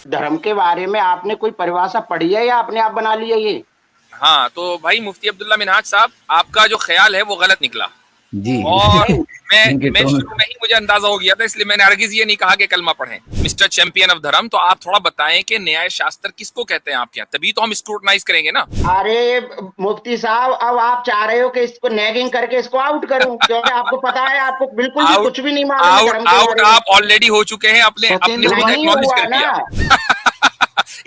धर्म के बारे में आपने कोई परिभाषा पढ़ी है या अपने आप बना ली है ये? हाँ, तो भाई मुफ्ती अब्दुल्ला मिनहाज साहब, आपका जो ख्याल है वो गलत निकला। जी। और नहीं। मैं इनके मैं टोन। शुरू में ही मुझे अंदाजा हो गया था, इसलिए मैंने हरगिज ये नहीं कहा कि कलमा पढ़ें। मिस्टर चैंपियन ऑफ धर्म, तो आप थोड़ा बताएं कि न्याय शास्त्र किसको कहते हैं आपके यहाँ, तभी तो हम स्क्रूटनाइज करेंगे ना। अरे मुफ्ती साहब, अब आप चाह रहे हो कि इसको नैगिंग करके इसको आउट करूं, क्योंकि आपको पता है आपको बिल्कुल भी आउट कुछ भी नहीं मालूम है आउट धर्म के आउट बारे में। आप ऑलरेडी हो चुके हैं, अपने अपने सत्येंद्र खुद भाई। नहीं एक्नॉलेज हुआ कर ना। दिया।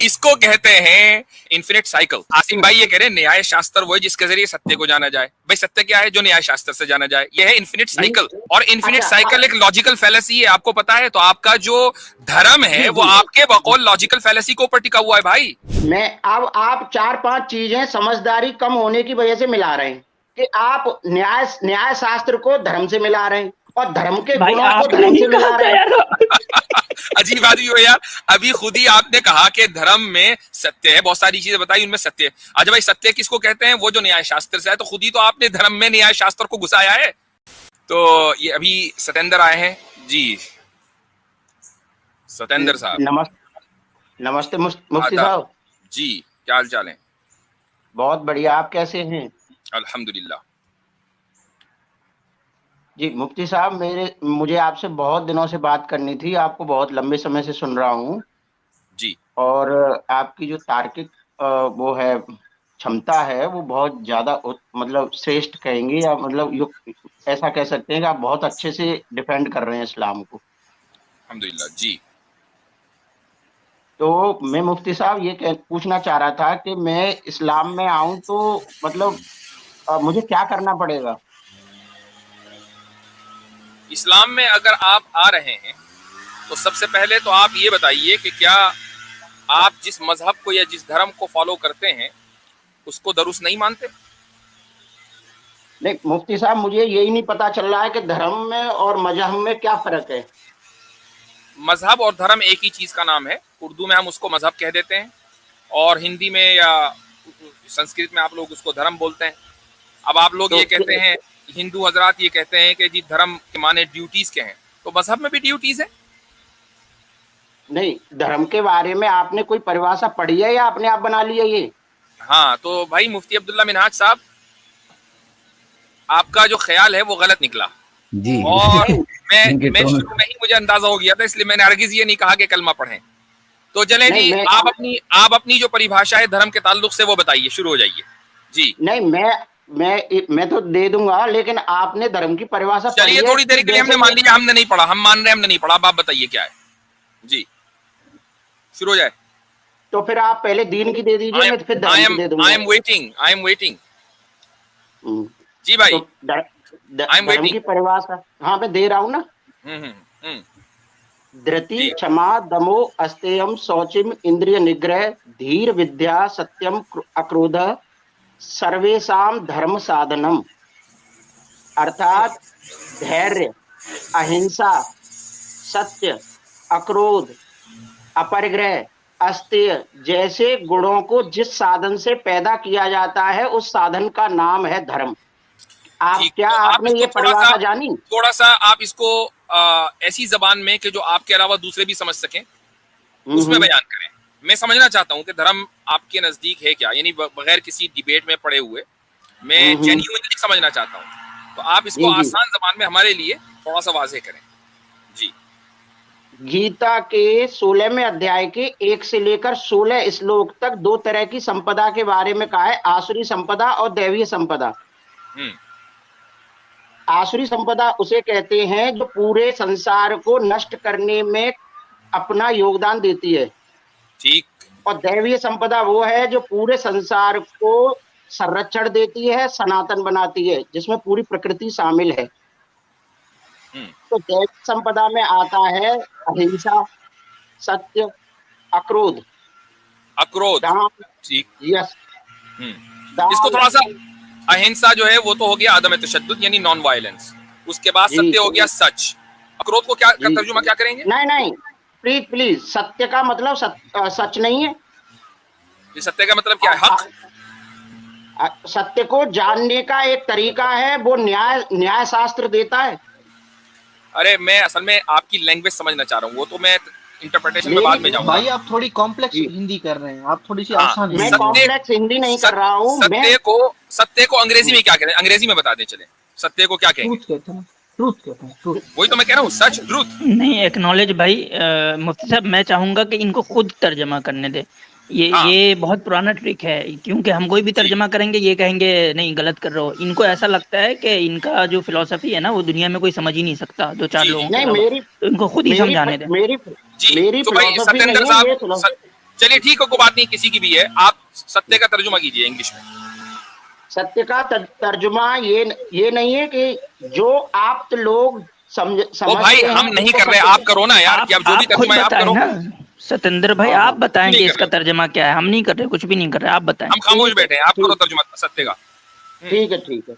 इसको कहते हैं इन्फिनिट साइकिल। आसिम भाई ये कह रहे हैं न्याय शास्त्र वो है जिसके जरिए सत्य को जाना जाए। भाई सत्य क्या है जो न्याय शास्त्र से जाना जाए? यह है इन्फिनिट साइकिल। और इन्फिनिट अच्छा साइकिल एक लॉजिकल फैलेसी है, आपको पता है। तो आपका जो धर्म है जी वो जी। आपके बकौल लॉजिकल फैलेसी के ऊपर टिका हुआ है भाई। मैं अब आप चार पांच चीजें समझदारी कम होने की वजह से मिला रहे हैं कि आप न्याय न्याय शास्त्र को धर्म से मिला रहे हैं और धर्म के भाई गुणों को आपने धर्म ही से कहा मिला था रहे हैं। यार। अजीब आदमी हो यार। अभी खुद ही आपने कहा कि धर्म में सत्य है, बहुत सारी चीजें बताई उनमें सत्य है। अच्छा भाई सत्य किसको कहते हैं? वो जो न्याय शास्त्र से है। तो खुद ही तो आपने धर्म में न्याय शास्त्र को घुसाया है। तो ये अभी सतेंद्र आए हैं जी। सतेंद्र साहब नमस्ते। नमस्ते मुफ्ती आदाब साहब। जी, क्या हाल चाल है? बहुत बढ़िया, आप कैसे हैं? अल्हम्दुलिल्लाह। जी मुफ्ती साहब, मुझे आपसे बहुत दिनों से बात करनी थी, आपको बहुत लंबे समय से सुन रहा हूँ। जी और आपकी जो तार्किक वो है क्षमता है वो बहुत ज्यादा मतलब श्रेष्ठ कहेंगे, या मतलब ऐसा कह सकते हैं कि आप बहुत अच्छे से डिफेंड कर रहे हैं इस्लाम को। अल्हम्दुलिल्लाह जी। तो मैं मुफ्ती साहब ये पूछना चाह रहा था कि मैं इस्लाम में आऊं तो मतलब मुझे क्या करना पड़ेगा? इस्लाम में अगर आप आ रहे हैं तो सबसे पहले तो आप ये बताइए कि क्या आप जिस मजहब को या जिस धर्म को फॉलो करते हैं उसको दरुस्त नहीं मानते? नहीं मुफ्ती साहब, मुझे यही नहीं पता चल रहा है कि धर्म में और मजहब में क्या फर्क है। मजहब और धर्म एक ही चीज का नाम है। उर्दू में हम उसको मजहब कह देते हैं और हिंदी में या संस्कृत में आप लोग उसको धर्म बोलते हैं। अब आप लोग तो ये कहते हैं, हिंदू हजरात ये कहते हैं कि जी धर्म के माने ड्यूटीज के हैं, तो मजहब में भी ड्यूटीज है। नहीं, धर्म के बारे में आपने कोई परिभाषा पढ़ी है या अपने आप बना ली है ये? हाँ, तो भाई मुफ्ती अब्दुल्ला मिनहाज साहब, आपका जो ख्याल है वो गलत निकला। जी। और इनके मैं टोन। शुरू में ही मुझे अंदाजा हो गया था, इसलिए मैंने हरगिज ये नहीं कहा कि कलमा पढ़ें। तो चलें नहीं जी, मैं आप अपनी जो परिभाषा है धर्म के ताल्लुक से वो बताइए, शुरू हो जाइए जी। नहीं मैं तो दे दूंगा, लेकिन आपने धर्म की परिभाषा पढ़ी चलिए है थोड़ी देर कि के लिए हमने जैसे मान लिया हमने नहीं पढ़ा, हम मान रहे हैं हमने नहीं पढ़ा। अब आप बताइए क्या है जी, शुरू हो जाए। तो फिर आप पहले दीन की दे दीजिए, मैं फिर आई धर्म की एम दे आई दूंगा। Am waiting, I am waiting hmm, जी भाई। तो आई एम धर्म वेटिंग। की परिभाषा हाँ मैं दे रहा हूँ ना। हम्म। धृति, जी क्षमा, दमो, अस्तेयम, शौचिम, इंद्रिय निग्रह, धीर, विद्या, सत्यम, अक्रोध, सर्वेशाम धर्म साधनम। अर्थात धैर्य, अहिंसा, सत्य, अक्रोध, अपरिग्रह, अस्तेय जैसे गुणों को जिस साधन से पैदा किया जाता है उस साधन का नाम है धर्म। आप ठीक, क्या तो आप आपने इसको ये परिभाषा जानी? थोड़ा सा आप इसको ऐसी जबान में कि जो आपके अलावा दूसरे भी समझ सकें उसमें हम्म। बयान करें। मैं समझना चाहता हूं कि धर्म आपके नजदीक है क्या, यानी बगैर किसी डिबेट में पड़े हुए मैं हम्म। जेन्युइनली समझना चाहता हूं। तो आप इसको जी जी। आसान जबान में हमारे लिए थोड़ा सा वाज़ेह करें जी। गीता के 16वें अध्याय के 1 से लेकर 16 श्लोक तक दो तरह की संपदा के बारे में कहा है, आसुरी संपदा और दैवीय संपदा। हम्म। आसुरी संपदा उसे कहते हैं जो पूरे संसार को नष्ट करने में अपना योगदान देती है, ठीक। और दैवीय संपदा वो है जो पूरे संसार को संरक्षण देती है, सनातन बनाती है, जिसमें पूरी प्रकृति शामिल है। हम्म। तो दैवीय संपदा में आता है अहिंसा, सत्य, अक्रोध, अक्रोध। दान। ठीक। यस। इसको दान। थोड़ा सा, अहिंसा जो है वो तो हो गया आदम तशद्दुद यानी नॉन वायलेंस। उसके बाद जी सत्य हो गया सच। अक्रोध को क्या का जी। तर्जुमा क्या करेंगे? नहीं नहीं, प्लीज प्लीज, सत्य का मतलब सच नहीं है। ये सत्य का मतलब क्या है? हक। सत्य को जानने का एक तरीका है, वो न्याय शास्त्र देता है। अरे मैं असल में आपकी लैंग्वेज समझना चाह रहा हूँ, वो तो मैं इंटरप्रिटेशन में बाद में जाऊंगा। भाई आप थोड़ी कॉम्प्लेक्स जी। हिंदी कर रहे हैं, आप थोड़ी सी हाँ, आसान मैं हिंदी सत्य- कॉम्प्लेक्स हिंदी नहीं कर रहा हूँ। मैं सत्य को अंग्रेजी में क्या कहते हैं, अंग्रेजी में बता दें चले, सत्य को क्या कहेंगे? ट्रूथ कहते हैं, ट्रूथ कहते हैं, ट्रूथ। वही तो मैं कह रहा हूँ, सच, ट्रूथ। नहीं एक्नॉलेज भाई, मुफ्ती साहब मैं चाहूंगा कि इनको खुद तर्जमा करने दे। हाँ। ये बहुत पुराना ट्रिक है, क्योंकि हम कोई भी जी। तर्जमा करेंगे ये कहेंगे नहीं गलत कर रहे हो। इनको ऐसा लगता है कि इनका जो फिलॉसफी है ना वो दुनिया में कोई समझ ही नहीं सकता, दो चार जी, लोगों के नहीं, अलावा। मेरी तो इनको खुद ही समझाने दें। मेरी जी, तो भाई फिलॉसफी सत्येंद्र नहीं है, ये साहब, चलिए ठीक है, कोई बात नहीं, किसी की भी है, आप सत्य का तर्जुमा कीजिए इंग्लिश में। सत्य का तर्जुमा ये नहीं है कि जो आप लोग ओ भाई हम नहीं कर रहे, आप करो ना यार, कि आप जो भी खुद तर्जुमा है आप बताएं करो। ना सत्येंद्र भाई, हाँ, आप बताएं नहीं कि कर इसका रहे। तर्जमा क्या है। हम नहीं कर रहे, कुछ भी नहीं कर रहे, आप बताएं। हम खामोश बैठे हैं, आप करो तर्जुमा सत्य का। ठीक है।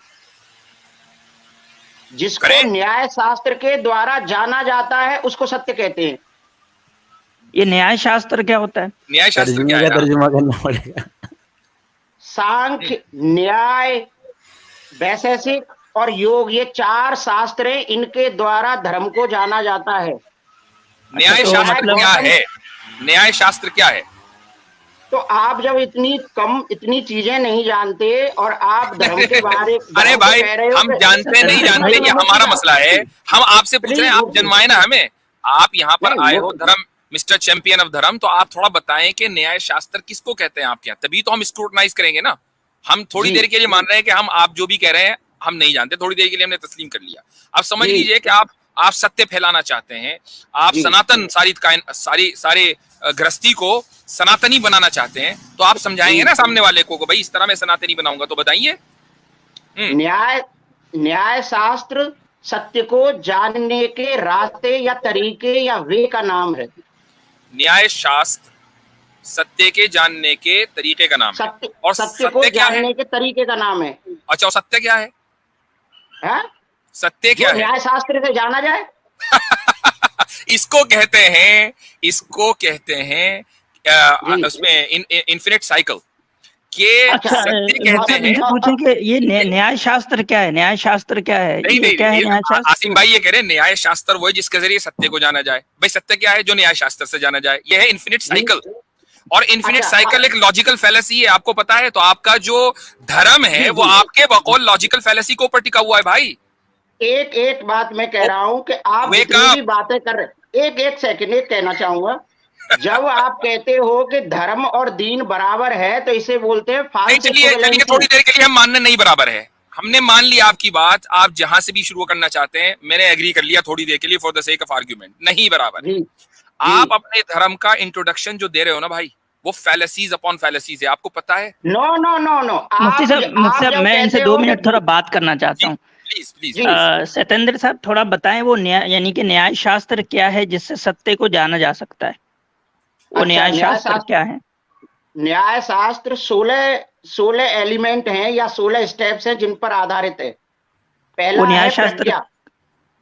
जिसको करें? न्याय शास्त्र के द्वारा जाना जाता है उसको सत्य कहते हैं। ये न्याय शास्त्र क्या होता है? न्याय शास्त्र क्या तर्जुमे है? का तर्जुमा करना पड़ेगा। सांख्य, न्याय, वैशेषिक और योग, ये 4 शास्त्र हैं, इनके द्वारा धर्म को जाना जाता है। न्याय तो शास्त्र मतलब- क्या है? न्याय शास्त्र क्या है? तो आप जब इतनी चीजें नहीं जानते और आप धर्म के बारे अरे भाई कह रहे हो हम कि- जानते नहीं जानते, ये हमारा मसला है। हम आपसे पूछ रहे हैं, आप जनवाए ना हमें, आप यहाँ पर नहीं, आए वो- हो धर्म, मिस्टर चैंपियन ऑफ धर्म, तो आप थोड़ा बताएं कि न्याय शास्त्र किसको कहते हैं आपके यहाँ, तभी तो हम स्क्रूटनाइज करेंगे ना। हम थोड़ी जी। देर के लिए मान रहे हैं कि हम आप जो भी कह रहे हैं हम नहीं जानते, थोड़ी देर के लिए हमने तस्लीम कर लिया। अब समझ जी। लीजिए कि आप सत्य फैलाना चाहते हैं, आप जी। सनातन सारे गृहस्थी को सनातनी बनाना चाहते हैं, तो आप समझाएंगे ना सामने वाले को भाई इस तरह मैं सनातनी बनाऊंगा, तो बताइए। न्याय शास्त्र सत्य को जानने के रास्ते या तरीके या वे का नाम है। न्याय शास्त्र सत्य के जानने के तरीके का नाम है। सत्य और सत्य को सत्य क्या है? जानने के तरीके का नाम है। अच्छा, और सत्य क्या है? हैं? सत्य क्या जो है? न्याय शास्त्र से जाना जाए। इसको कहते हैं जी। उसमें इन्फिनिट साइकिल के अच्छा सत्य कहते मतलब हैं। इनसे पूछें कि ये न्याय शास्त्र क्या है? न्याय शास्त्र क्या है? नहीं ये क्या है न्याय शास्त्र? आसिम भाई ये कह रहे हैं न्याय शास्त्र वो है जिसके जरिए सत्य को जाना जाए। भाई सत्य क्या है? जो न्याय शास्त्र से जाना जाए। यह है इन्फिनिट साइकिल, और इन्फिनिट अच्छा, साइकिल एक लॉजिकल फैलेसी है, आपको पता है। तो आपका जो धर्म है वो आपके बकौल लॉजिकल फैलेसी के ऊपर टिका हुआ है भाई। एक बात मैं कह रहा हूं कि आप वे जितनी का- भी बातें कर रहे, एक सेकंड एक कहना चाहूंगा। जब आप कहते हो कि धर्म और दीन बराबर है तो इसे बोलते हैं नहीं, फाल्स चलिए इक्विवेलेंसी। थोड़ी देर के लिए हम मानने नहीं बराबर है, हमने मान लिया आपकी बात, आप जहां से भी शुरू करना चाहते हैं मैंने एग्री कर लिया थोड़ी देर के लिए for the sake of argument, नहीं बराबर है। जी आप अपने धर्म का इंट्रोडक्शन जो दे रहे हो ना भाई, वो फैलेसीज अपॉन फैलेसीज है, आपको पता है। नो नो नो नो मुफ्ती साहब मैं इनसे 2 मिनट थोड़ा बात करना चाहता हूँ। Please please. जी। सत्येंद्र साहब थोड़ा बताएं वो न्याय यानी कि न्याय शास्त्र क्या है जिससे सत्य को जाना जा सकता है? वो अच्छा, न्याय शास्त्र क्या है? न्याय शास्त्र 16 एलिमेंट हैं या 16 स्टेप्स हैं जिन पर आधारित है। पहला वो न्याय है शास्त्र प्रज्ञा।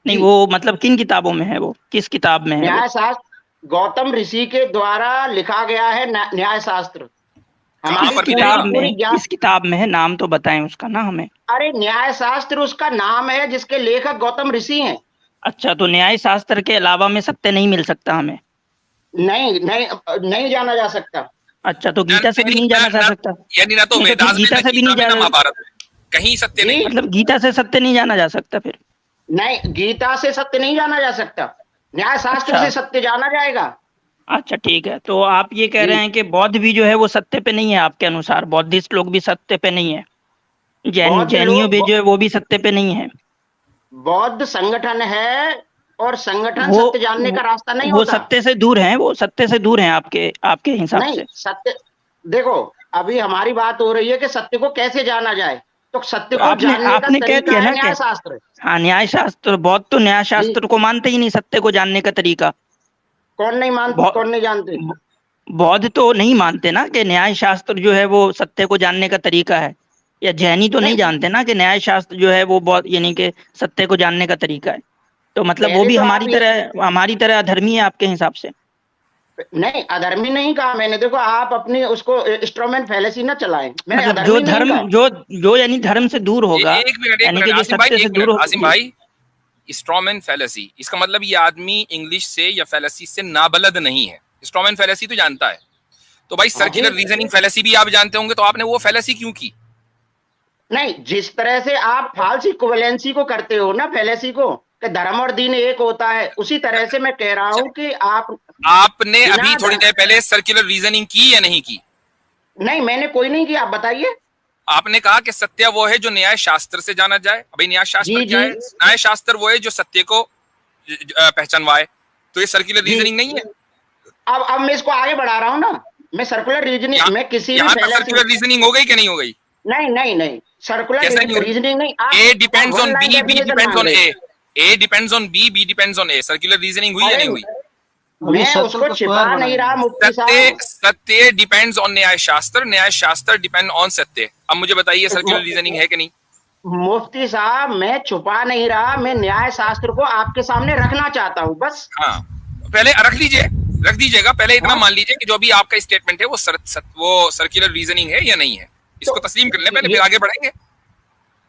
नहीं, जी। वो मतलब किन किताबों में है? वो किस किताब में है न्याय वो? शास्त्र गौतम ऋषि के द्वारा लिखा गया है न्याय शास्त्र। कहाँ किस पर किताब पूरी में? ज्ञान- किस किताब में है? नाम तो बताएं उसका ना हमें। अरे न्याय शास्त्र उसका नाम है जिसके लेखक गौतम ऋषि हैं। अच्छा, तो न्याय शास्त्र के अलावा में सत्य नहीं मिल सकता हमें? नहीं जाना जा सकता। अच्छा, तो गीता से भी नहीं जाना जा सकता? यानी ना तो नहीं, तो वेदास में, गीता ना से भी गीता नहीं में, ना जाना- महाभारत में कहीं सत्य नहीं। मतलब गीता से सत्य नहीं जाना जा सकता फिर? नहीं, गीता से सत्य नहीं जाना जा सकता, न्याय शास्त्र अच्छा। से सत्य जाना जाएगा। अच्छा ठीक है, तो आप ये कह रहे हैं कि बौद्ध भी जो है वो सत्य पे नहीं है आपके अनुसार? बौद्धिस्ट लोग भी सत्य पे नहीं है? बौद्ध जैनियों लोग- भी जो है वो भी सत्य पे नहीं है? बौद्ध संगठन है और संगठन वो- सत्य जानने का रास्ता नहीं वो होता। सत्य से दूर हैं, वो सत्य से दूर हैं आपके हिसाब नहीं, से? सत्य देखो, अभी हमारी बात हो रही है कि सत्य को कैसे जाना जाए, तो सत्य को जानने का आपने कह तरीका दिया है ना न्याय कि शास्त्र। हाँ, न्याय शास्त्र। बौद्ध तो न्याय शास्त्र को मानते ही नहीं, सत्य को जानने का तरीका। कौन नहीं मानते, बहुत- कौन नहीं जानते? बौद्ध तो नहीं मानते ना कि न्याय शास्त्र जो है वो सत्य को जानने का तरीका है, या जैनी तो नहीं नहीं। जानते ना कि न्याय शास्त्र जो है वो बहुत यानी कि सत्य को जानने का तरीका है। तो मतलब वो पहले भी तो हमारी तरह अधर्मी है आपके हिसाब से? नहीं, अधर्मी नहीं कहा मैंने। देखो, आप अपनी उसको इंस्ट्रूमेंट फैलेसी ना चलाएं। मैंने मतलब अधर्मी नहीं कहा। जो यानी धर्म से दूर होगा, एक मिनट यानी कि जो आसिम भाई, सत्य से एक दूर मिनट होगा। आसिम भाई, स्ट्रॉमैन फैलेसी, इसका मतलब ये आदमी इंग्लिश से या फैलेसी से नाबलद नहीं है। स्ट्रॉमैन फैलेसी तो जानता है, तो भाई हाँ जी। सर्कुलर रीजनिंग फैलेसी भी आप जानते होंगे, तो आपने वो फैलेसी क्यों की? नहीं, जिस तरह से आप फाल्स इक्विवेलेंसी को करते हो ना, फैलेसी को, कि धर्म और दीन एक होता है, उसी तरह से मैं कह रहा हूं कि आपने बिना अभी थोड़ी देर पहले सर्कुलर रीजनिंग की या नहीं की? नहीं, मैंने कोई नहीं किया, आप बताइए। आपने कहा कि सत्य वो है जो न्याय शास्त्र से जाना जाए। अभी न्याय शास्त्र जी, क्या जी। है? न्याय शास्त्र वो है जो सत्य को पहचानवाए। तो ये सर्कुलर जी। रीजनिंग नहीं है? अब मैं इसको आगे बढ़ा रहा हूं ना, मैं सर्कुलर रीजनिंग, मैं किसी भी यहाँ तक फैलेसी, सर्कुलर रीजनिंग हो गई कि नहीं हो गई? नहीं नहीं नहीं, सर्कुलर कैसे नहीं हो रही? रीजनिंग नहीं, आप ए डिपेंड्स वन on line B, B definition depends मांग ऑन रहे A, A depends on B, B depends on A. Circular reasoning हुई या अरे नहीं हुई? अभी मैं सर्कल उसको का छिपा स्क्वायर नहीं रहा बनाएंगे। मुफ्ती सत्य साहब। सत्य डिपेंड्स ऑन न्याय शास्त्र, न्याय शास्त्र डिपेंड ऑन सत्य। अब मुझे बताइए सर्कुलर रीजनिंग है कि नहीं? मुफ्ती साहब, मैं छुपा नहीं रहा, मैं न्याय शास्त्र को आपके सामने रखना चाहता हूँ, बस। हाँ, पहले रख दीजिएगा। पहले इतना हाँ? मान लीजिए कि जो भी आपका स्टेटमेंट है वो वो सर्कुलर रीजनिंग है या नहीं है, इसको तो तस्लीम कर लें पहले, ये- फिर आगे बढ़ेंगे।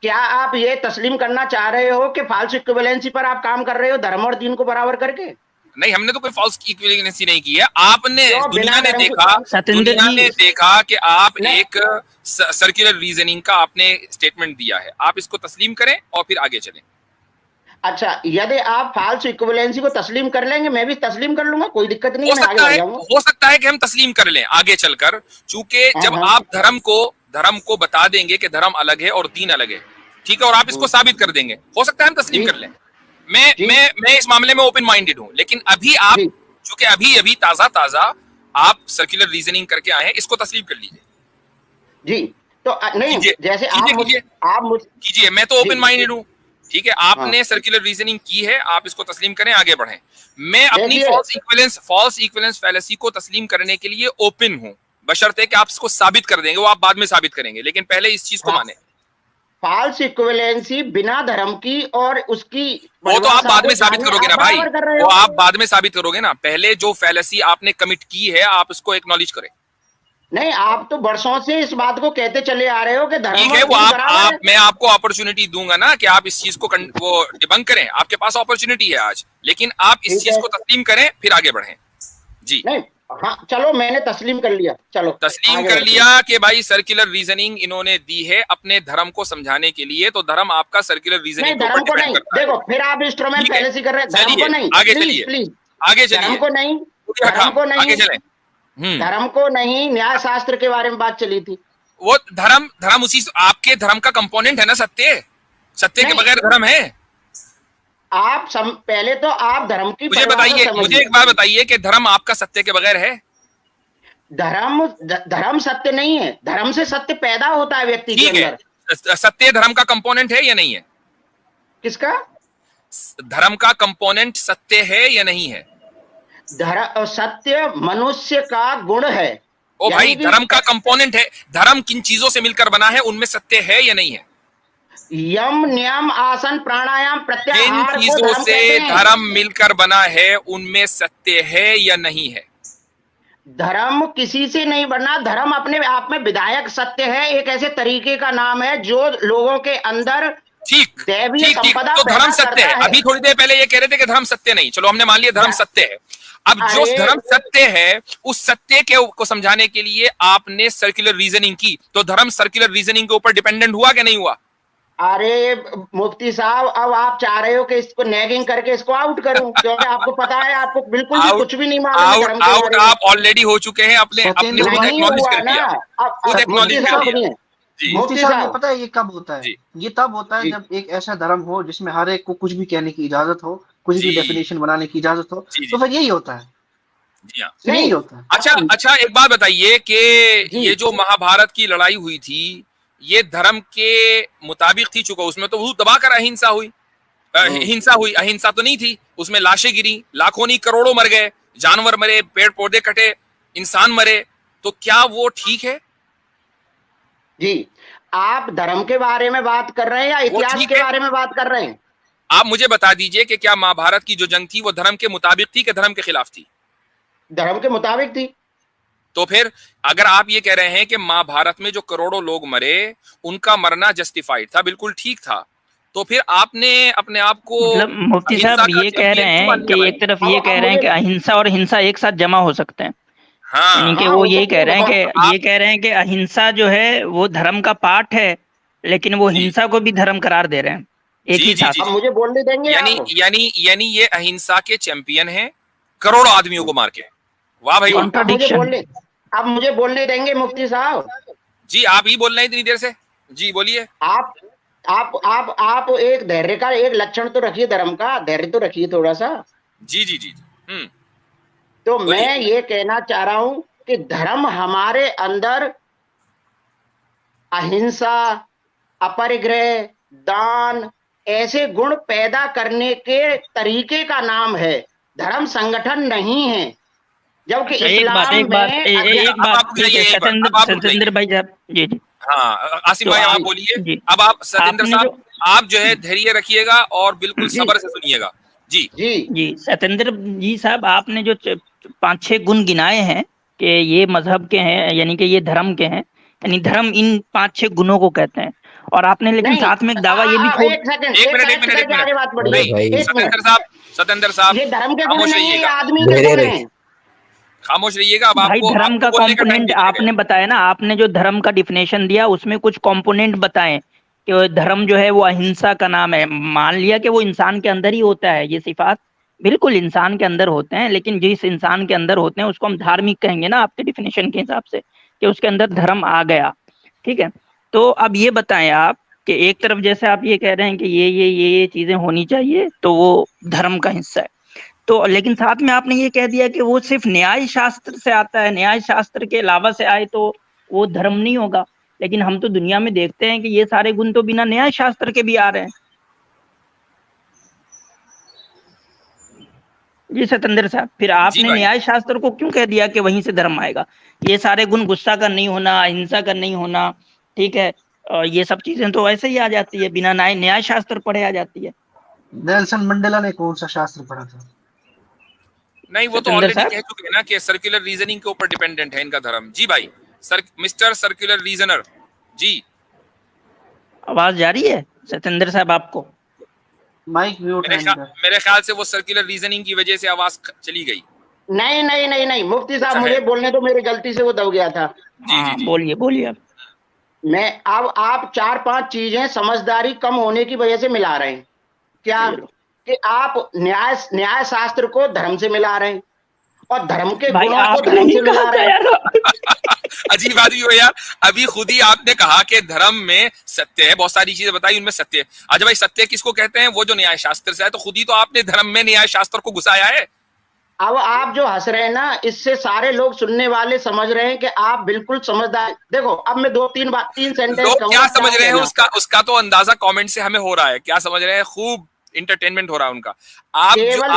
क्या आप ये तस्लीम करना चाह रहे हो कि फाल्स इक्विवेलेंसी पर आप काम कर रहे हो, धर्म और दीन को बराबर करके? नहीं, हमने तो कोई फॉल्स इक्विवेलेंसी नहीं की है। आपने, क्यों? दुनिया बिना ने धर्म के- देखा, सतेंद्र दुनिया जी, ने देखा कि आप नहीं। एक सर्कुलर रीजनिंग का आपने स्टेटमेंट दिया है। आप इसको तस्लीम करें और फिर आगे चलें। अच्छा, यदि आप फाल्स इक्विवेलेंसी को तस्लीम कर लेंगे, मैं भी तस्लीम कर लूंगा, कोई दिक्कत नहीं हो है, मैं आगे सकता बढ़ है, जाऊंगा। हो सकता है कि हम तस्लीम कर लें आगे चलकर, चूंकि हाँ, जब हाँ। आप धर्म को बता देंगे कि धर्म अलग है और दीन अलग है, ठीक है, और आप इसको साबित कर देंगे, हो सकता है हम तस्लीम जी। कर लें। मैं जी। मैं इस मामले में ओपन माइंडेड हूं, लेकिन अभी आप, जी। चूंकि अभी अभी ताजा आप सर्कुलर रीजनिंग करके आए हैं, इसको तस्लीम कर लीजिए। जी, तो नहीं, कीजिए, जैसे कीजिए, आप कीजिए, मैं तो जी। ओपन माइंडेड हूं। ठीक है, आपने हाँ। सर्कुलर रीजनिंग की है, आप इसको तस्लीम करें, आगे बढ़ें। मैं अपनी देखिए, फॉल्स इक्विवेलेंस फैलेसी को तस्लीम करने के लिए ओपन हूं, बशर्ते कि आप इसको साबित कर देंगे, वो आप बाद में साबित करेंगे, लेकिन पहले इस चीज को हाँ, माने। फाल्स इक्विवेलेंसी बिना धर्म की और उसकी वो तो आप परिभाषा बाद को में साबित जाने करोगे आप ना भाई, बराबर कर रहे वो हो। आप बाद में साबित करोगे ना। पहले जो फैलेसी आपने कमिट की है, आप उसको एक्नॉलेज करें। नहीं, आप तो बरसों से इस बात को कहते चले आ रहे हो कि धर्म ठीक और है, वो दीन आप बराबर है। मैं आपको अपॉर्चुनिटी दूंगा ना कि आप इस चीज को वो डिबंक करें, आपके पास अपॉर्चुनिटी है आज, लेकिन आप इस ठीक चीज है। को तस्लीम करें फिर आगे बढ़ें। जी, नहीं, हाँ, चलो, मैंने तस्लीम कर लिया, चलो तस्लीम आगे कर बढ़ते हैं। लिया कि भाई सर्कुलर रीजनिंग इन्होंने दी है अपने धर्म को समझाने के लिए, तो धर्म आपका सर्कुलर नहीं, रीजनिंग के ऊपर धर्म को डिपेंड नहीं, करता है। देखो, फिर आप इंस्ट्रूमेंट ठीक है, फैलेसी कर रहे हैं, धर्म चलिए को नहीं, आगे प्लीज चलिए, प्लीज, आगे धर्म चलिए, को नहीं, धर्म को आगे नहीं, चलें। धर्म को नहीं, न्याय शास्त्र के बारे में बात चली थी। वो धर्म उसी आपके धर्म का कंपोनेंट है ना, सत्य के नहीं, बगैर धर्म है? पहले तो आप धर्म की मुझे परिभाषा बताइए, मुझे समझिए। एक बात बताइए कि धर्म आपका सत्य के बगैर है? धर्म सत्य नहीं है, धर्म से सत्य पैदा होता है व्यक्ति के ठीक है, अंदर। सत्य धर्म का कंपोनेंट है या नहीं है? किसका? धर्म का कंपोनेंट सत्य है या नहीं है? सत्य मनुष्य का गुण है। ओ भाई, यानी कि धर्म का कंपोनेंट है। धर्म किन चीजों से मिलकर बना है, उनमें सत्य है या नहीं है? यम, नियम, आसन, प्राणायाम, जिन प्रत्याहार को चीजों धर्म से कहते हैं। धर्म मिलकर बना है उनमें सत्य है या नहीं है? धर्म किसी से नहीं बना, धर्म अपने आप में विधायक सत्य है, एक ऐसे तरीके का नाम है जो लोगों के अंदर ठीक दैवीय ठीक ठीक, संपदा तो धर्म पैदा सत्य करता है। है। अभी थोड़ी देर पहले ये कह रहे थे कि धर्म सत्य नहीं, चलो हमने मान लिया धर्म सत्य है। अब जो अरे, धर्म सत्य है, उस सत्य को समझाने के लिए आपने सर्कुलर रीजनिंग की, तो धर्म सर्कुलर रीजनिंग के ऊपर डिपेंडेंट हुआ कि नहीं हुआ? अरे मुफ्ती साहब, अब आप चाह रहे हो कि इसको नैगिंग करके इसको आउट करूं, क्योंकि आपको पता है, आपको बिल्कुल भी कुछ भी नहीं मालूम है धर्म के आउट बारे में। आप ऑलरेडी हो चुके हैं, अपने सत्येंद्र खुद भाई, नहीं एक्नॉलेज हुआ कर ना। दिया, अब खुद मुफ्ती एक्नॉलेज कर साहब दिया। सुनिए, जी मुफ्ती मुफ्ती साहब, ये साहब, पता है ये कब होता है? जी ये तब होता है जी जब एक ऐसा धर्म हो जिसमें हर एक को कुछ भी कहने की इजाजत हो, कुछ भी जी डेफिनेशन बनाने की इजाजत हो, जी तो फिर यही होता है, जी हाँ। फिर यही नहीं, होता है। अच्छा, एक बात बताइए कि जी। ये जो महाभारत की लड़ाई हुई थी, ये धर्म के मुताबिक थी, चुका उसमें तो वो दबाकर अहिंसा हुई, हिंसा हुई, अहिंसा तो नहीं थी। उसमें लाशें गिरी, लाखों नहीं करोड़ों मर गए, जानवर मरे, पेड़ पौधे कटे, इंसान मरे, तो क्या वो ठीक है? जी, आप धर्म के बारे में बात कर रहे हैं या वो इतिहास ठीक के है? बारे में बात कर रहे हैं? आप मुझे बता दीजिए कि क्या महाभारत की जो जंग थी वो धर्म के मुताबिक थी कि धर्म के खिलाफ थी? धर्म के मुताबिक थी। तो फिर अगर आप ये कह रहे हैं कि महाभारत में जो करोड़ों लोग मरे, उनका मरना जस्टिफाइड था, बिल्कुल ठीक था, तो फिर आपने अपने आप को मतलब मुफ्ती अहिंसा साहब का ये कह चैंपियन रहे क्यों हैं मान कि लिया भाई? एक तरफ अब ये अब कह रहे हैं कि मुझे अहिंसा और हिंसा एक साथ जमा हो सकते हैं, यानी हाँ, कि हाँ वो हो यही सकते कह हैं रहे हैं और कि आप ये कह रहे हैं कि अहिंसा जो है वो धर्म का पार्ट है, लेकिन वो जी हिंसा को भी धर्म करार दे रहे हैं एक जी ही जी जी साथ। अब जी मुझे बोलने देंगे यानी आप? यानी ये अहिंसा के चैंपियन हैं, करोड़ों आदमियों को मार के। वाह भाई जी वाह। कॉन्ट्राडिक्शन। अब मुझे बोलने देंगे मुफ्ती साहब? जी आप ही बोल रहे हैं इतनी देर से, जी बोलिए। आप आप एक धैर्य का एक लक्षण तो रखिए, धर्म का धैर्य तो रखिए थोड़ा सा। जी जी जी जी तो बोलिए। मैं ये कहना चाह रहा हूं कि धर्म हमारे अंदर अहिंसा, अपरिग्रह, दान ऐसे गुण पैदा करने के तरीके का नाम है, धर्म संगठन नहीं है। जबकि अच्छा इस्लाम एक बात में एक अब बात आप रुक ठीक है, जाइए, एक बार अब सत्येंद्र आप रुक सत्येंद्र जाइए। भाई साहब जी जी। हाँ आसिम तो भाई अब आप जी बोलिए। जी अब आप सतेंद्र आपने साहब, जो आप जो है धैर्य रखिएगा और बिल्कुल जी सब्र से सुनिएगा। जी जी जी सत्येंद्र जी साहब, आपने जो 5-6 गुण गिनाए हैं कि ये मजहब के हैं, यानी कि ये धर्म के हैं, यानी धर्म इन 5-6 गुणों को कहते हैं, और आपने लेकिन नहीं, साथ में एक दावा ये भी छोड़। एक सेकंड, एक एक मिनट एक करेक्ट मिनट एक करके मिनट। आगे बात बढ़िए। अरे नहीं भाई, एक मिनट, सतेंद्र साहब ये धर्म के गुण खामोश नहीं है, ये रहिएगा, आदमी के धैर्य गुण रख। हैं। खामोश रहिएगा। अब भाई आपको धर्म आपको का बोलने का टाइम कंपोनेंट दे दिया गया। आपने बताया ना, आपने जो धर्म का डिफिनेशन दिया उसमें कुछ कंपोनेंट बताएं कि वो धर्म जो है वो अहिंसा का नाम है। मान लिया कि वो इंसान के अंदर ही होता है, ये सिफात बिल्कुल इंसान के अंदर होते हैं, लेकिन जिस इंसान के अंदर होते हैं उसको हम धार्मिक कहेंगे ना आपके डिफिनेशन के हिसाब से, कि उसके अंदर धर्म आ गया। ठीक है, तो अब ये बताएं आप कि एक तरफ जैसे आप ये कह रहे हैं कि ये चीजें होनी चाहिए तो वो धर्म का हिस्सा है, तो लेकिन साथ में आपने ये कह दिया कि वो सिर्फ न्याय शास्त्र से आता है, न्याय शास्त्र के अलावा से आए तो वो धर्म नहीं होगा। लेकिन हम तो दुनिया में देखते हैं कि ये सारे गुण तो बिना न्याय शास्त्र के भी आ रहे हैं। जी सतेंद्र साहब, फिर जी आपने भाई न्याय शास्त्र को क्यों कह दिया कि वहीं से धर्म आएगा? ये सारे गुण, गुस्सा का नहीं होना, अहिंसा का नहीं होना, ठीक है, और ये सब चीजें तो ऐसे ही आ जाती है, बिना न्याय न्याय शास्त्र पढ़े आ जाती है। नेल्सन मंडेला ने कौन सा शास्त्र पढ़ा था? नहीं, वो तो सतेंद्र ऑलरेडी साहब कह चुके हैं ना कि सर्कुलर रीजनिंग के ऊपर डिपेंडेंट है इनका धर्म। जी भाई, मिस्टर सर्कुलर रीजनर जी। आवाज जा रही है सतेंद्र साहब आपको? माइक म्यूट है इनका। मेरे ख्याल से वो सर्कुलर रीजनिंग की वजह से आवाज चली गई। नहीं नहीं नहीं नहीं, मुफ्ती साहब ऐसा है। मुझे बोलने दो, मेरी गलती से वो दब गया था। जी जी हाँ जी बोलिए बोलिए आप। मैं अब आप 4-5 चीजें समझदारी कम होने की वजह से मिला रहे हैं। क्या? चलो कि आप न्याय शास्त्र को धर्म से मिला रहे हैं और धर्म के भाई, गुणों को आपने धर्म ही से कहा मिला था रहे हैं। यार। अजीब आदमी हो यार। अभी खुद ही आपने कहा कि धर्म में सत्य है, बहुत सारी चीजें बताई उनमें सत्य है। अच्छा भाई, सत्य किसको कहते हैं? वो जो न्याय शास्त्र से है। तो खुद ही तो आपने धर्म में न्याय शास्त्र को घुसाया है। अब आप जो हंस रहे हैं ना, इससे सारे लोग सुनने वाले समझ रहे हैं कि आप बिल्कुल समझदार। देखो, अब मैं 3 सेंटेंस लोग क्या कहूंगा, समझ ध्यान रहे हैं देना। उसका तो अंदाजा कमेंट से हमें हो रहा है। क्या समझ रहे हैं? खूब इंटरटेनमेंट हो रहा है उनका। आप जो केवल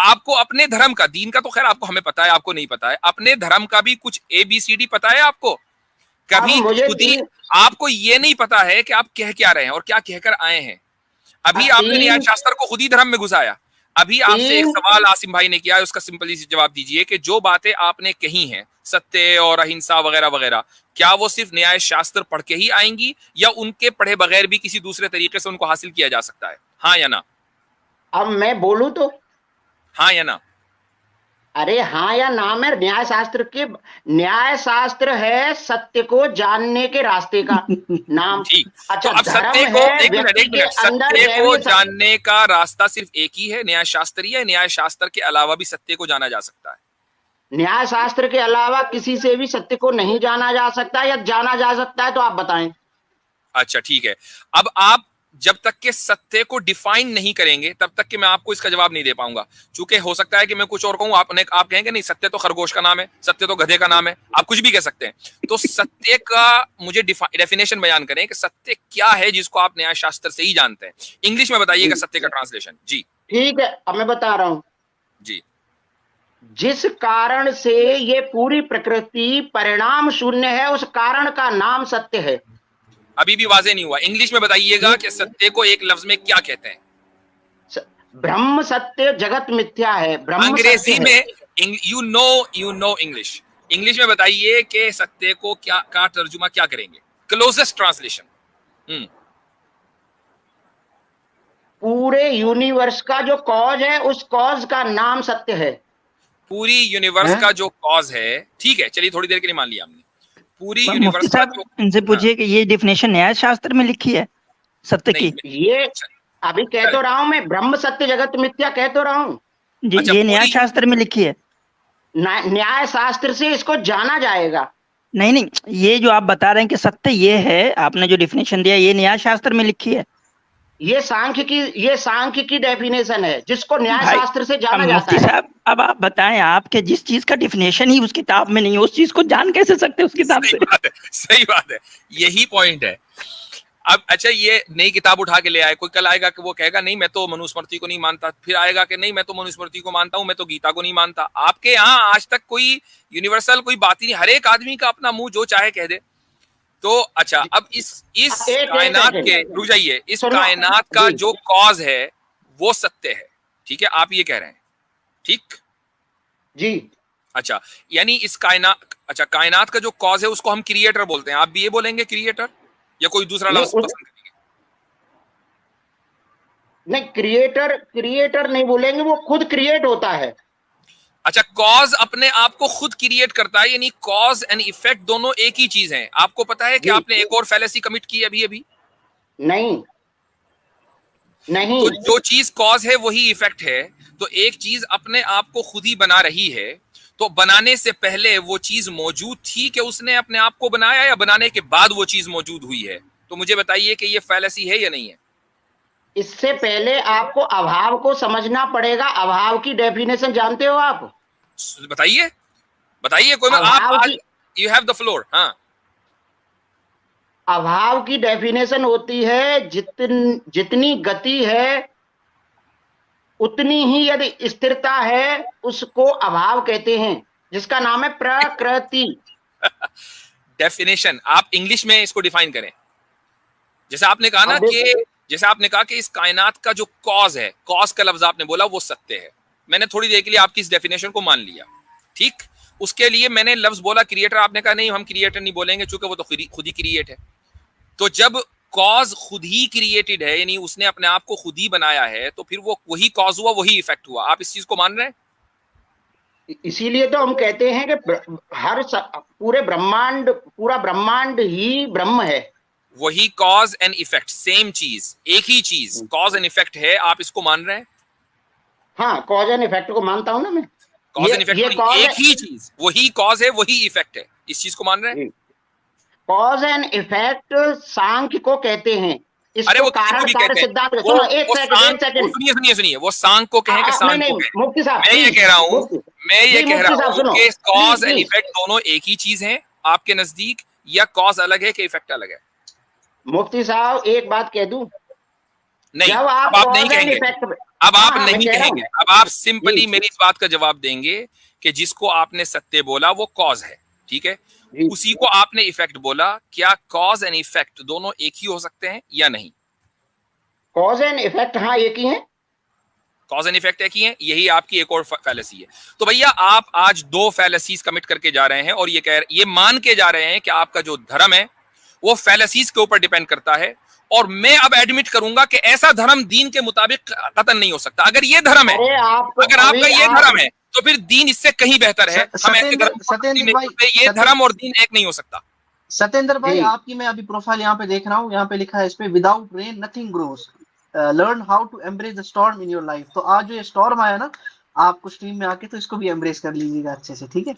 आपको अपने धर्म का, दीन का तो खैर आपको हमें पता है, आपको नहीं पता है। अपने धर्म का भी कुछ ABCD पता है आपको? अब कभी मुझे खुद ही आपको ये नहीं पता है कि आप कह क्या रहे हैं और क्या कहकर आए हैं। अभी आपने न्याय तीन शास्त्र को खुद ही धर्म में घुसाया। अभी आपसे एक तीन सवाल आसिम भाई ने किया है, उसका सिंपली जवाब दीजिए कि जो बातें आपने कही हैं, सत्य और अहिंसा वगैरह वगैरह, क्या वो सिर्फ न्याय शास्त्र पढ़ के ही आएंगी या उनके पढ़े बगैर भी किसी दूसरे तरीके से उनको हासिल किया जा सकता है? हाँ या ना? अब मैं बोलूं तो? हाँ या ना? अरे हाँ या ना में न्याय शास्त्र के, न्याय शास्त्र है सत्य को जानने के रास्ते का नाम। ठीक। अच्छा, तो अब धर्म सत्य को, है एक मिनट व्यक्ति के अंदर सत्य को दैवीय जानने का रास्ता सिर्फ एक ही है, न्याय शास्त्र ही है। न्याय शास्त्र के अलावा भी सत्य को जाना जा सकता है। न्याय शास्त्र के अलावा किसी से भी सत्य को नहीं जाना जा सकता, या जाना जा सकता है तो आप बताएं। अच्छा ठीक है। अब आप जब तक के सत्य को डिफाइन नहीं करेंगे तब तक कि मैं आपको इसका जवाब नहीं दे पाऊंगा। चूंकि हो सकता है कि मैं कुछ और कहूं, आप कहेंगे नहीं सत्य तो खरगोश का नाम है, सत्य तो गधे का नाम है, आप कुछ भी कह सकते हैं। तो सत्य का मुझे डेफिनेशन बयान करें कि सत्य क्या है जिसको आप न्याय शास्त्र से ही जानते हैं। इंग्लिश में बताइएगा सत्य का ट्रांसलेशन। जी ठीक है, अब मैं बता रहा हूं। जी जिस कारण से ये पूरी प्रकृति परिणाम शून्य है, उस कारण का नाम सत्य है। अभी भी वाजे नहीं हुआ। इंग्लिश में बताइएगा कि सत्य को एक लफ्ज में क्या कहते हैं? ब्रह्म सत्य, जगत मिथ्या है, ब्रह्म अंग्रेजी सत्य में है। You know English. इंग्लिश में बताइए कि सत्य को क्या का तर्जुमा क्या करेंगे? Closest translation. पूरे यूनिवर्स का जो कॉज है, उस कॉज का नाम सत्य है। पूरी यूनिवर्स हैं? का जो कॉज है, ठीक है, चलिए थोड़ी देर के लिए मान लिया हमने, पूरी मुफ्ती यूनिवर्स का साहब जो, इनसे हाँ, पूछिए कि ये डिफिनेशन न्याय शास्त्र में लिखी है सत्य नहीं, की? ये अभी कह तो रहा हूं मैं, ब्रह्म सत्य जगत मिथ्या कह तो रहा हूं। अच्छा ये न्याय पूरी, शास्त्र में लिखी है? न्याय शास्त्र से इसको जाना जाएगा। नहीं नहीं, ये जो आप बता रहे हैं कि सत्य ये है, आपने जो डिफिनेशन दिया, ये न्याय शास्त्र में लिखी है? ये सांख्य की डेफिनेशन है, जिसको न्याय भाई शास्त्र से अब जाना जाता मुफ्ती है। साहब, अब आप बताएं, आपके जिस चीज का डिफिनेशन ही उस किताब में नहीं है, उस चीज को जान कैसे सकते उस किताब सही से? बात है, सही बात है, यही पॉइंट है। अब अच्छा, ये नई किताब उठा के ले आए, कोई कल आएगा कि वो कहेगा नहीं मैं तो मनुस्मृति को नहीं मानता, फिर आएगा कि नहीं मैं तो मनुस्मृति को मानता हूं, मैं तो गीता को नहीं मानता। आपके यहाँ आज तक कोई यूनिवर्सल कोई बात ही नहीं, हर एक आदमी का अपना मुंह जो चाहे कह दे। तो अच्छा, अब इस एक कायनात सेकंड, के, रुक जाइए, इस सुनो कायनात का जी। जो कॉज है वो सत्य है, ठीक है, आप ये कह रहे हैं, ठीक? जी, अच्छा, यानी इस कायनात, अच्छा, कायनात का जो कॉज है उसको हम क्रिएटर बोलते हैं, आप भी ये बोलेंगे क्रिएटर, या कोई दूसरा नहीं लफ्ज पसंद करेंगे? नहीं, क्रिएटर नहीं बोलेंगे, वो खुद क्रिएट होता है। अच्छा, कॉज अपने आप को खुद क्रिएट करता है, यानी कॉज एंड इफेक्ट दोनों एक ही चीज हैं। आपको पता है कि जी, आपने एक और फैलेसी कमिट की अभी अभी। नहीं नहीं, तो जो चीज कॉज है वही इफेक्ट है, तो एक चीज अपने आप को खुद ही बना रही है, तो बनाने से पहले वो चीज मौजूद थी कि उसने अपने आप को बनाया, या बनाने के बाद वो चीज मौजूद हुई है? तो मुझे बताइए कि ये फैलेसी है या नहीं है? इससे पहले आपको अभाव को समझना पड़ेगा। अभाव की डेफिनेशन जानते हो आप? बताइए, बताइए, कोई आप अभाव आज, की यू हैव द फ्लोर। हाँ, अभाव की डेफिनेशन होती है, जितनी गति है उतनी ही यदि स्थिरता है, उसको अभाव कहते हैं, जिसका नाम है प्रकृति। डेफिनेशन आप इंग्लिश में इसको डिफाइन करें। जैसे आपने कहा ना अब कि, जैसे आपने कहा कि इस कायनात का जो कॉज है, कॉज का लफ्ज आपने बोला वो सत्य है, मैंने थोड़ी देर के लिए आपकी इस डेफिनेशन को मान लिया, ठीक? उसके लिए मैंने लफ्ज बोला क्रिएटर, आपने कहा नहीं हम क्रिएटर नहीं बोलेंगे क्योंकि वो तो खुद ही क्रिएट है। तो जब कॉज खुद ही क्रिएटेड है, यानी उसने अपने आप को खुद ही बनाया है, तो फिर वो वही कॉज हुआ, वही इफेक्ट हुआ। आप इस चीज को मान रहे हैं? इसीलिए तो हम कहते हैं कि पूरा ब्रह्मांड ही ब्रह्म है। वही कॉज एंड इफेक्ट, सेम चीज, एक ही चीज, कॉज एंड इफेक्ट है। आप इसको मान रहे हैं? हाँ, कॉज एंड इफेक्ट को मानता हूं ना मैं। कॉज एंड इफेक्ट कॉज एक ही चीज, वही कॉज है वही इफेक्ट है, इस चीज को मान रहे हैं? कॉज एंड इफेक्ट सांख्य को कहते हैं। अरे इसको वो किसी को कारण भी कार्य कहते हैं, सिद्धांत। वो सुनो, एक सेकंड। सुनिए सुनिए सुनिए, वो सांग को कहें कि सांग नहीं को नहीं, कहें, मुफ्ती साहब, मैं ये कह रहा हूं, मैं ये जी, कह मुफ्ती रहा साहब हूं सुनो, कि कॉज एंड प्लीज। इफेक्ट दोनों एक ही चीज हैं आपके नजदीक, या कॉज अलग है कि इफेक्ट अलग है? मुफ्ती साहब एक बात कह दूं, नहीं, जब अब आप नहीं कॉज एंड कहेंगे, इफेक्ट, अब आप मैं नहीं कह रहा कहेंगे, हूं अब आप सिंपली जी मेरी इस बात का जवाब देंगे कि जिसको आपने सत्य बोला वो कॉज है, ठीक है, जी। उसी को आपने इफेक्ट बोला। क्या कॉज एंड इफेक्ट दोनों एक ही हो सकते हैं या नहीं? कॉज एंड इफेक्ट हाँ एक ही है। कॉज एंड इफेक्ट एक ही है, यही आपकी एक और फैलेसी है। तो भैया आप आज दो फैलेसीज कमिट करके जा रहे हैं, और ये मान के जा रहे हैं कि आपका जो धर्म है वो फैलेसीज के ऊपर डिपेंड करता है, और मैं अब एडमिट करूंगा कि ऐसा धर्म दीन के मुताबिक कतन नहीं हो सकता। अगर ये धर्म है, अरे अगर आपका ये धर्म है, तो फिर दीन इससे कहीं बेहतर है। हम ऐसे धर्म को सत्येंद्र नहीं भाई, करते, ये धर्म और दीन एक नहीं हो सकता। सत्येंद्र भाई, जी। आपकी मैं अभी प्रोफाइल यहाँ पे देख रहा हूँ, यहाँ पे लिखा है इस पे, without rain nothing grows, learn how to embrace the storm in your life. तो आज जो ये स्टॉर्म आया ना आपको स्ट्रीम में आके, तो इसको भी एम्ब्रेस कर लीजिएगा अच्छे से, ठीक है?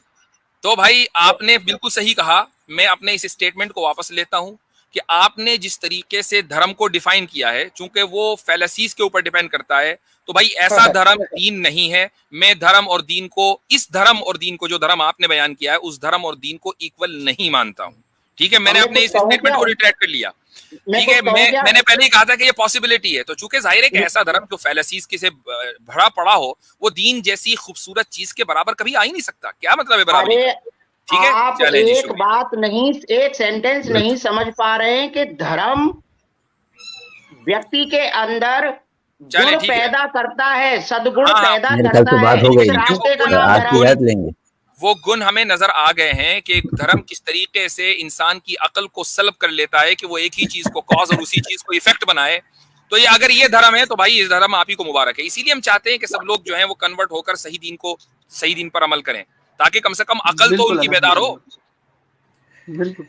तो भाई आपने बिल्कुल सही कहा, मैं अपने इस स्टेटमेंट को वापस लेता हूं कि आपने जिस तरीके से धर्म को डिफाइन किया है, चूंकि वो फैलेसीज के ऊपर डिपेंड करता है, तो भाई ऐसा धर्म दीन नहीं है। मैं धर्म और दीन को, इस धर्म और दीन को, जो धर्म आपने बयान किया है, उस धर्म और दीन को इक्वल नहीं मानता हूं, ठीक है? मैंने अपने इस स्टेटमेंट को रिट्रैक्ट कर लिया, ठीक है? मैंने पहले ही कहा था कि ये पॉसिबिलिटी है। तो चूंकि जाहिर है कि ऐसा धर्म जो फैलेसीज के से भरा पड़ा हो, वो दीन जैसी खूबसूरत चीज के बराबर कभी आ ही नहीं सकता। क्या मतलब है बराबरी का? ठीक है, आप चलें जी, एक शुक्रिया। बात नहीं, एक सेंटेंस नहीं समझ पा रहे हैं कि धर्म व्यक्ति के अंदर चलें, गुण ठीक है। पैदा करता है, सद्गुण हाँ, पैदा मेरे ख्याल करता से बात है। हो इस गई, रास्ते का नाम आप आपकी धर्म। याद लेंगे। वो गुण हमें नजर आ गए हैं कि धर्म किस तरीके से इंसान की अकल को सल्ब कर लेता है कि वो एक ही चीज को कॉज और उसी चीज को इफेक्ट बनाए। तो ये अगर ये धर्म है तो भाई ये धर्म आप ही को मुबारक है। इसीलिए हम चाहते हैं कि सब लोग जो हैं वो कन्वर्ट होकर सही दीन पर अमल करें, ताकि कम से कम अकल तो बिल्कुल उनकी बेदार हो। बिल्कुल।